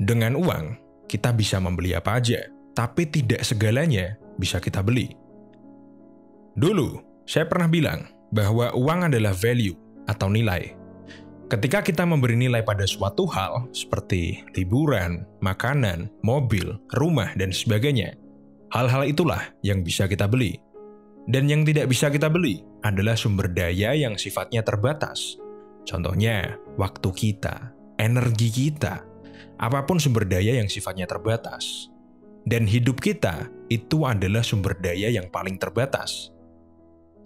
Dengan uang, kita bisa membeli apa aja, tapi tidak segalanya bisa kita beli. Dulu, saya pernah bilang bahwa uang adalah value atau nilai. Ketika kita memberi nilai pada suatu hal, seperti liburan, makanan, mobil, rumah, dan sebagainya, hal-hal itulah yang bisa kita beli. Dan yang tidak bisa kita beli adalah sumber daya yang sifatnya terbatas. Contohnya, waktu kita, energi kita, apapun sumber daya yang sifatnya terbatas. Dan hidup kita itu adalah sumber daya yang paling terbatas.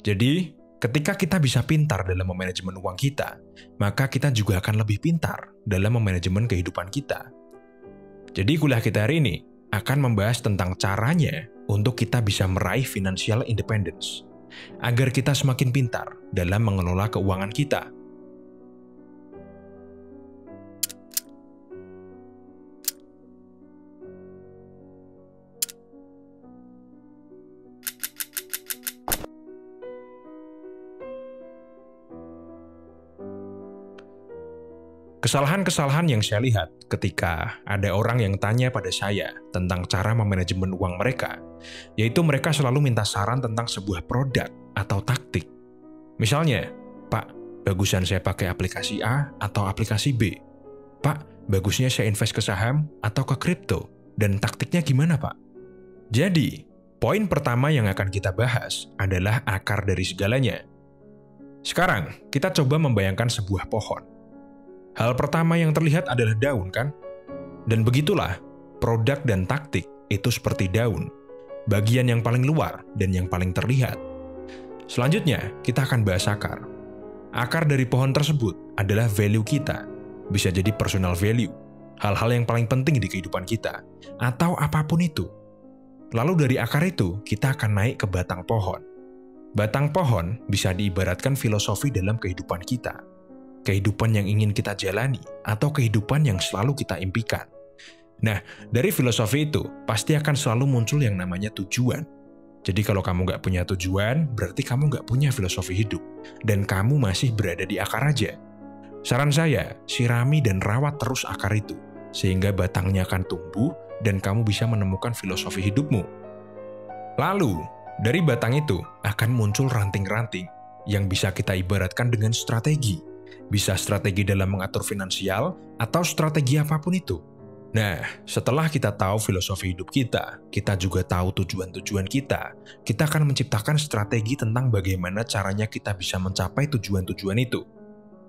Jadi, ketika kita bisa pintar dalam memanajemen uang kita, maka kita juga akan lebih pintar dalam memanajemen kehidupan kita. Jadi kuliah kita hari ini akan membahas tentang caranya untuk kita bisa meraih financial independence, agar kita semakin pintar dalam mengelola keuangan kita. Kesalahan-kesalahan yang saya lihat ketika ada orang yang tanya pada saya tentang cara memanajemen uang mereka, yaitu mereka selalu minta saran tentang sebuah produk atau taktik. Misalnya, Pak, bagusan saya pakai aplikasi A atau aplikasi B? Pak, bagusnya saya invest ke saham atau ke kripto? Dan taktiknya gimana, Pak? Jadi, poin pertama yang akan kita bahas adalah akar dari segalanya. Sekarang, kita coba membayangkan sebuah pohon. Hal pertama yang terlihat adalah daun, kan? Dan begitulah, produk dan taktik itu seperti daun, bagian yang paling luar dan yang paling terlihat. Selanjutnya, kita akan bahas akar. Akar dari pohon tersebut adalah value kita, bisa jadi personal value, hal-hal yang paling penting di kehidupan kita, atau apapun itu. Lalu dari akar itu, kita akan naik ke batang pohon. Batang pohon bisa diibaratkan filosofi dalam kehidupan kita. Kehidupan yang ingin kita jalani, atau kehidupan yang selalu kita impikan. Nah, dari filosofi itu, pasti akan selalu muncul yang namanya tujuan. Jadi kalau kamu nggak punya tujuan, berarti kamu nggak punya filosofi hidup, dan kamu masih berada di akar aja. Saran saya, sirami dan rawat terus akar itu, sehingga batangnya akan tumbuh, dan kamu bisa menemukan filosofi hidupmu. Lalu, dari batang itu akan muncul ranting-ranting, yang bisa kita ibaratkan dengan strategi. Bisa strategi dalam mengatur finansial atau strategi apapun itu. Nah, setelah kita tahu filosofi hidup kita juga tahu tujuan-tujuan kita akan menciptakan strategi tentang bagaimana caranya kita bisa mencapai tujuan-tujuan itu.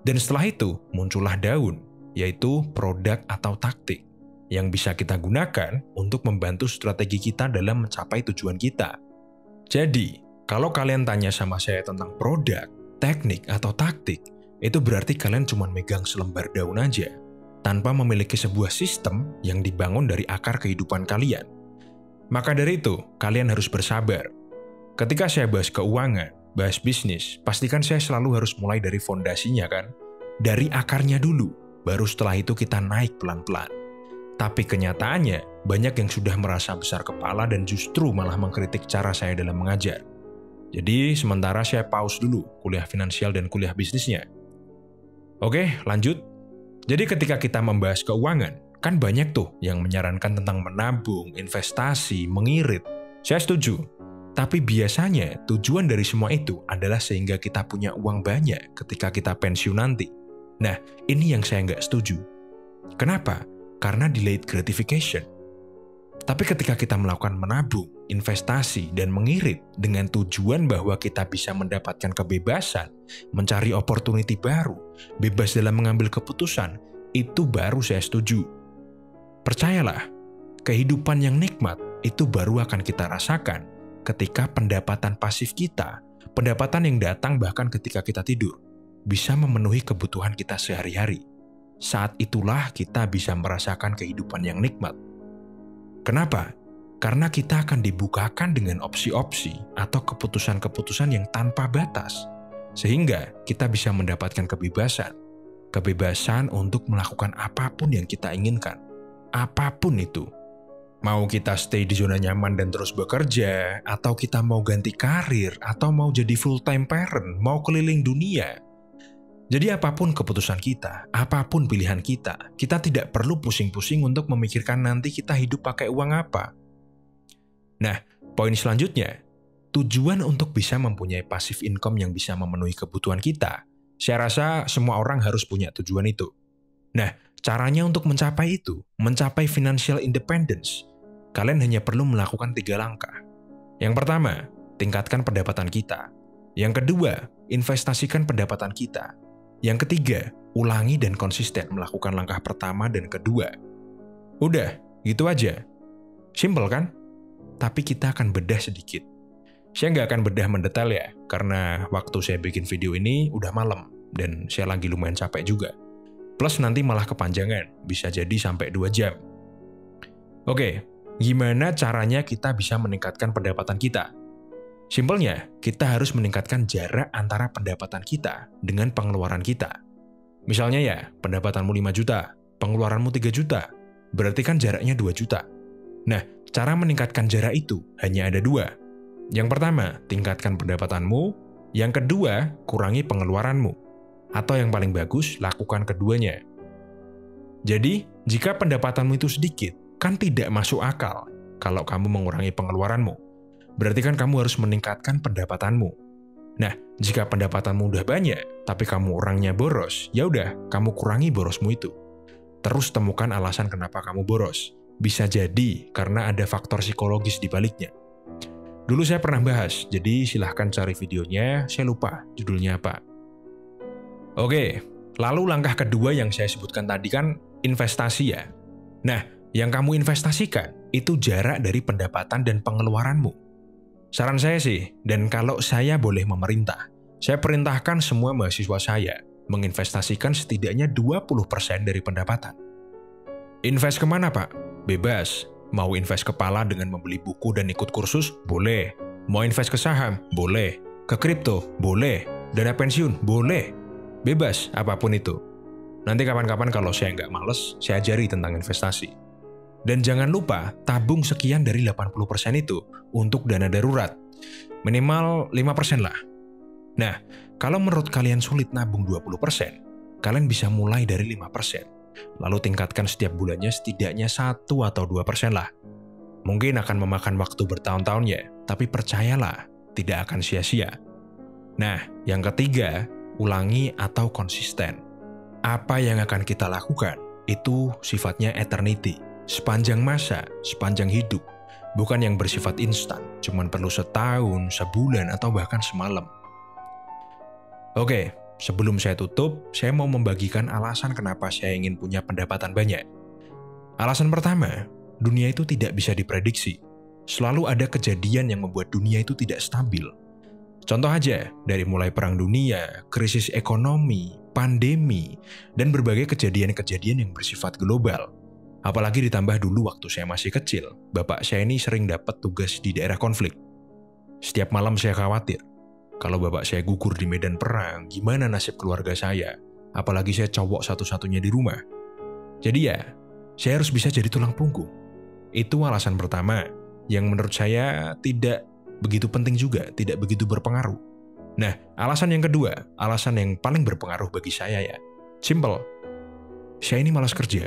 Dan setelah itu, muncullah daun, yaitu produk atau taktik, yang bisa kita gunakan untuk membantu strategi kita dalam mencapai tujuan kita. Jadi, kalau kalian tanya sama saya tentang produk, teknik, atau taktik, itu berarti kalian cuma megang selembar daun aja, tanpa memiliki sebuah sistem yang dibangun dari akar kehidupan kalian. Maka dari itu, kalian harus bersabar. Ketika saya bahas keuangan, bahas bisnis, pastikan saya selalu harus mulai dari fondasinya, kan? Dari akarnya dulu, baru setelah itu kita naik pelan-pelan. Tapi kenyataannya, banyak yang sudah merasa besar kepala dan justru malah mengkritik cara saya dalam mengajar. Jadi, sementara saya pause dulu kuliah finansial dan kuliah bisnisnya. Oke, lanjut. Jadi ketika kita membahas keuangan, kan banyak tuh yang menyarankan tentang menabung, investasi, mengirit. Saya setuju. Tapi biasanya tujuan dari semua itu adalah sehingga kita punya uang banyak ketika kita pensiun nanti. Nah, ini yang saya nggak setuju. Kenapa? Karena delayed gratification. Tapi ketika kita melakukan menabung, investasi, dan mengirit dengan tujuan bahwa kita bisa mendapatkan kebebasan, mencari opportunity baru, bebas dalam mengambil keputusan, itu baru saya setuju. Percayalah, kehidupan yang nikmat itu baru akan kita rasakan ketika pendapatan pasif kita, pendapatan yang datang bahkan ketika kita tidur, bisa memenuhi kebutuhan kita sehari-hari. Saat itulah kita bisa merasakan kehidupan yang nikmat. Kenapa? Karena kita akan dibukakan dengan opsi-opsi atau keputusan-keputusan yang tanpa batas. Sehingga kita bisa mendapatkan kebebasan. Kebebasan untuk melakukan apapun yang kita inginkan. Apapun itu. Mau kita stay di zona nyaman dan terus bekerja, atau kita mau ganti karir, atau mau jadi full-time parent, mau keliling dunia. Jadi apapun keputusan kita, apapun pilihan kita tidak perlu pusing-pusing untuk memikirkan nanti kita hidup pakai uang apa. Nah, poin selanjutnya, tujuan untuk bisa mempunyai passive income yang bisa memenuhi kebutuhan kita, saya rasa semua orang harus punya tujuan itu. Nah, caranya untuk mencapai itu, mencapai financial independence, kalian hanya perlu melakukan 3 langkah. Yang pertama, tingkatkan pendapatan kita. Yang kedua, investasikan pendapatan kita. Yang ketiga, ulangi dan konsisten melakukan langkah pertama dan kedua. Udah, gitu aja. Simple kan? Tapi kita akan bedah sedikit. Saya nggak akan bedah mendetail ya, karena waktu saya bikin video ini udah malam, dan saya lagi lumayan capek juga. Plus nanti malah kepanjangan, bisa jadi sampai 2 jam. Oke, gimana caranya kita bisa meningkatkan pendapatan kita? Simpelnya, kita harus meningkatkan jarak antara pendapatan kita dengan pengeluaran kita. Misalnya ya, pendapatanmu 5 juta, pengeluaranmu 3 juta, berarti kan jaraknya 2 juta. Nah, cara meningkatkan jarak itu hanya ada 2. Yang pertama, tingkatkan pendapatanmu. Yang kedua, kurangi pengeluaranmu. Atau yang paling bagus, lakukan keduanya. Jadi, jika pendapatanmu itu sedikit, kan tidak masuk akal kalau kamu mengurangi pengeluaranmu. Berarti kan kamu harus meningkatkan pendapatanmu. Nah, jika pendapatanmu udah banyak, tapi kamu orangnya boros, ya udah, kamu kurangi borosmu itu. Terus temukan alasan kenapa kamu boros. Bisa jadi karena ada faktor psikologis di baliknya. Dulu saya pernah bahas, jadi silahkan cari videonya, saya lupa judulnya apa. Oke, lalu langkah kedua yang saya sebutkan tadi kan investasi ya. Nah, yang kamu investasikan itu jarak dari pendapatan dan pengeluaranmu. Saran saya sih, dan kalau saya boleh memerintah, saya perintahkan semua mahasiswa saya menginvestasikan setidaknya 20% dari pendapatan. Invest kemana, Pak? Bebas. Mau invest kepala dengan membeli buku dan ikut kursus? Boleh. Mau invest ke saham? Boleh. Ke kripto? Boleh. Dana pensiun? Boleh. Bebas, apapun itu. Nanti kapan-kapan kalau saya nggak males, saya ajari tentang investasi. Dan jangan lupa, tabung sekian dari 80% itu untuk dana darurat. Minimal 5% lah. Nah, kalau menurut kalian sulit nabung 20%, kalian bisa mulai dari 5%. Lalu tingkatkan setiap bulannya setidaknya 1 atau 2% lah. Mungkin akan memakan waktu bertahun-tahun ya, tapi percayalah, tidak akan sia-sia. Nah, yang ketiga, ulangi atau konsisten. Apa yang akan kita lakukan, itu sifatnya eternity. Sepanjang masa, sepanjang hidup. Bukan yang bersifat instan, cuman perlu setahun, sebulan, atau bahkan semalam. Oke, sebelum saya tutup, saya mau membagikan alasan kenapa saya ingin punya pendapatan banyak. Alasan pertama, dunia itu tidak bisa diprediksi. Selalu ada kejadian yang membuat dunia itu tidak stabil. Contoh aja, dari mulai perang dunia, krisis ekonomi, pandemi, dan berbagai kejadian-kejadian yang bersifat global. Apalagi ditambah dulu waktu saya masih kecil, bapak saya ini sering dapat tugas di daerah konflik. Setiap malam saya khawatir, kalau bapak saya gugur di medan perang, gimana nasib keluarga saya? Apalagi saya cowok satu-satunya di rumah. Jadi ya, saya harus bisa jadi tulang punggung. Itu alasan pertama, yang menurut saya tidak begitu penting juga, tidak begitu berpengaruh. Nah, alasan yang kedua, alasan yang paling berpengaruh bagi saya ya, simple. Saya ini malas kerja.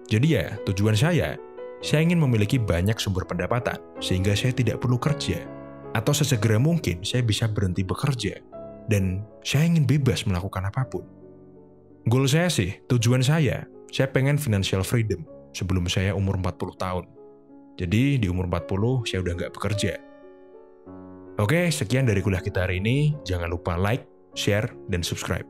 Jadi ya, tujuan saya ingin memiliki banyak sumber pendapatan, sehingga saya tidak perlu kerja. Atau sesegera mungkin saya bisa berhenti bekerja. Dan saya ingin bebas melakukan apapun. Goal saya sih, tujuan saya pengen financial freedom sebelum saya umur 40 tahun. Jadi di umur 40 saya udah nggak bekerja. Oke, sekian dari kuliah kita hari ini. Jangan lupa like, share, dan subscribe.